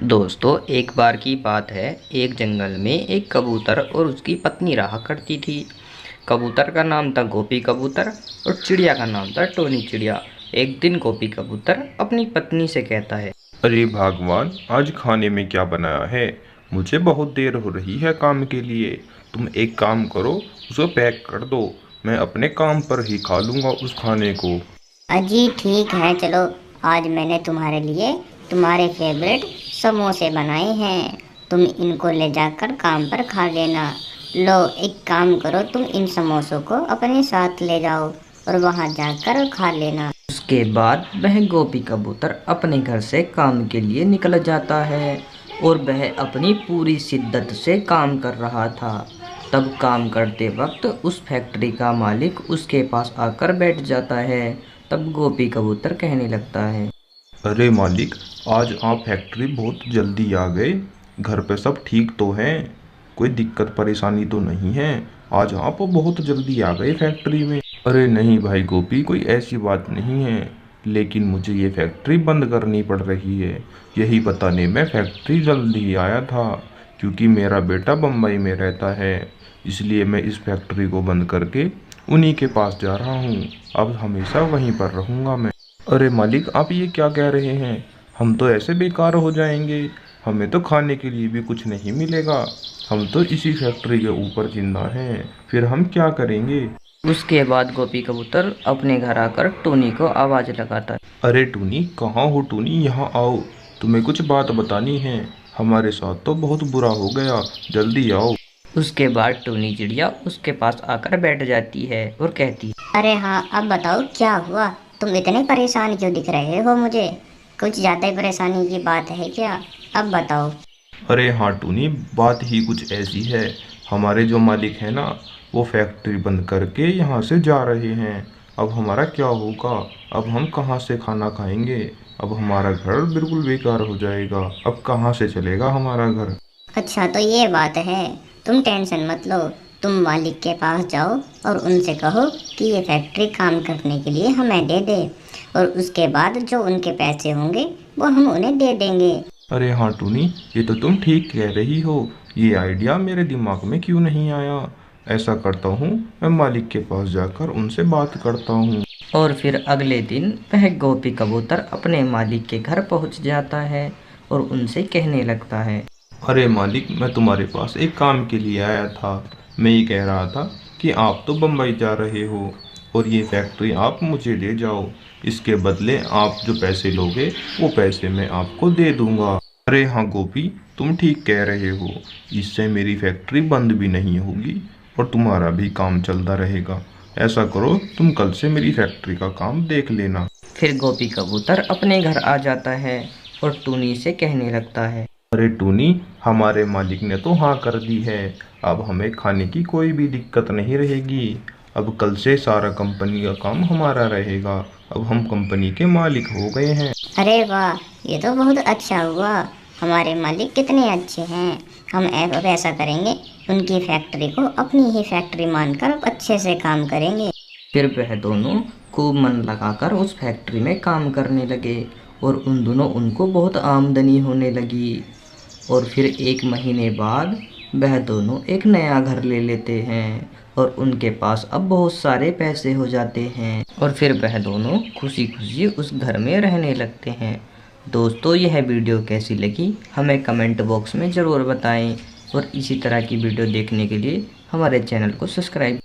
दोस्तों, एक बार की बात है। एक जंगल में एक कबूतर और उसकी पत्नी रहा करती थी। कबूतर का नाम था गोपी कबूतर और चिड़िया का नाम था टोनी चिड़िया। एक दिन गोपी कबूतर अपनी पत्नी से कहता है, अरे भगवान, आज खाने में क्या बनाया है? मुझे बहुत देर हो रही है काम के लिए। तुम एक काम करो, उसे पैक कर दो। मैं अपने काम पर ही खा लूँगा उस खाने को। अजी ठीक है, चलो आज मैंने तुम्हारे लिए तुम्हारे फेवरेट समोसे बनाए हैं। तुम इनको ले जाकर काम पर खा लेना। लो एक काम करो, तुम इन समोसों को अपने साथ ले जाओ और वहां जाकर खा लेना। उसके बाद वह गोपी कबूतर अपने घर से काम के लिए निकल जाता है और वह अपनी पूरी शिद्दत से काम कर रहा था। तब काम करते वक्त उस फैक्ट्री का मालिक उसके पास आकर बैठ जाता है। तब गोपी कबूतर कहने लगता है, अरे मालिक, आज आप फैक्ट्री बहुत जल्दी आ गए। घर पे सब ठीक तो हैं? कोई दिक्कत परेशानी तो नहीं है? आज आप बहुत जल्दी आ गए फैक्ट्री में। अरे नहीं भाई गोपी, कोई ऐसी बात नहीं है, लेकिन मुझे ये फैक्ट्री बंद करनी पड़ रही है। यही बताने मैं फैक्ट्री जल्दी आया था, क्योंकि मेरा बेटा बम्बई में रहता है। इसलिए मैं इस फैक्ट्री को बंद करके उन्हीं के पास जा रहा हूँ। अब हमेशा वहीं पर रहूँगा मैं। अरे मालिक, आप ये क्या कह रहे हैं? हम तो ऐसे बेकार हो जाएंगे। हमें तो खाने के लिए भी कुछ नहीं मिलेगा। हम तो इसी फैक्ट्री के ऊपर जिंदा हैं। फिर हम क्या करेंगे? उसके बाद गोपी कबूतर अपने घर आकर टोनी को आवाज़ लगाता है। अरे टूनी, कहाँ हो टूनी? यहाँ आओ, तुम्हें कुछ बात बतानी है। हमारे साथ तो बहुत बुरा हो गया, जल्दी आओ। उसके बाद टोनी चिड़िया उसके पास आकर बैठ जाती है और कहती है, अरे हाँ, अब बताओ क्या हुआ? तुम इतने परेशान क्यों दिख रहे हो मुझे? कुछ ज़्यादा ही परेशानी की बात है क्या? अब बताओ। अरे हाँ टूनी, बात ही कुछ ऐसी है। हमारे जो मालिक है ना, वो फैक्ट्री बंद करके यहाँ से जा रहे हैं। अब हमारा क्या होगा? अब हम कहाँ से खाना खाएंगे? अब हमारा घर बिल्कुल बेकार हो जाएगा। अब कहाँ से चलेगा हमारा घर? अच्छा तो ये बात है, तुम टेंशन मत लो। तुम मालिक के पास जाओ और उनसे कहो कि ये फैक्ट्री काम करने के लिए हमें दे दे, और उसके बाद जो उनके पैसे होंगे वो हम उन्हें दे देंगे। अरे हाँ टूनी, ये तो तुम ठीक कह रही हो। ये आइडिया मेरे दिमाग में क्यों नहीं आया? ऐसा करता हूँ, मैं मालिक के पास जाकर उनसे बात करता हूँ। और फिर अगले दिन वह गोपी कबूतर अपने मालिक के घर पहुंच जाता है और उनसे कहने लगता है, अरे मालिक, मैं तुम्हारे पास एक काम के लिए आया था। मैं ये कह रहा था कि आप तो बम्बई जा रहे हो और ये फैक्ट्री आप मुझे दे जाओ। इसके बदले आप जो पैसे लोगे वो पैसे मैं आपको दे दूंगा। अरे हाँ गोपी, तुम ठीक कह रहे हो। इससे मेरी फैक्ट्री बंद भी नहीं होगी और तुम्हारा भी काम चलता रहेगा। ऐसा करो, तुम कल से मेरी फैक्ट्री का काम देख लेना। फिर गोपी कबूतर अपने घर आ जाता है और टूनी से कहने लगता है, अरे टूनी, हमारे मालिक ने तो हाँ कर दी है। अब हमें खाने की कोई भी दिक्कत नहीं रहेगी। अब कल से सारा कंपनी का काम हमारा रहेगा। अब हम कंपनी के मालिक हो गए हैं। अरे वाह, ये तो बहुत अच्छा हुआ। हमारे मालिक कितने अच्छे हैं। हम अब ऐसा करेंगे, उनकी फैक्ट्री को अपनी ही फैक्ट्री मानकर अब अच्छे से काम करेंगे। फिर वह दोनों खूब मन लगाकर उस फैक्ट्री में काम करने लगे और उन दोनों उनको बहुत आमदनी होने लगी। और फिर 1 महीने बाद वह दोनों एक नया घर ले लेते हैं और उनके पास अब बहुत सारे पैसे हो जाते हैं और फिर वह दोनों खुशी खुशी उस घर में रहने लगते हैं। दोस्तों, यह वीडियो कैसी लगी हमें कमेंट बॉक्स में ज़रूर बताएं और इसी तरह की वीडियो देखने के लिए हमारे चैनल को सब्सक्राइब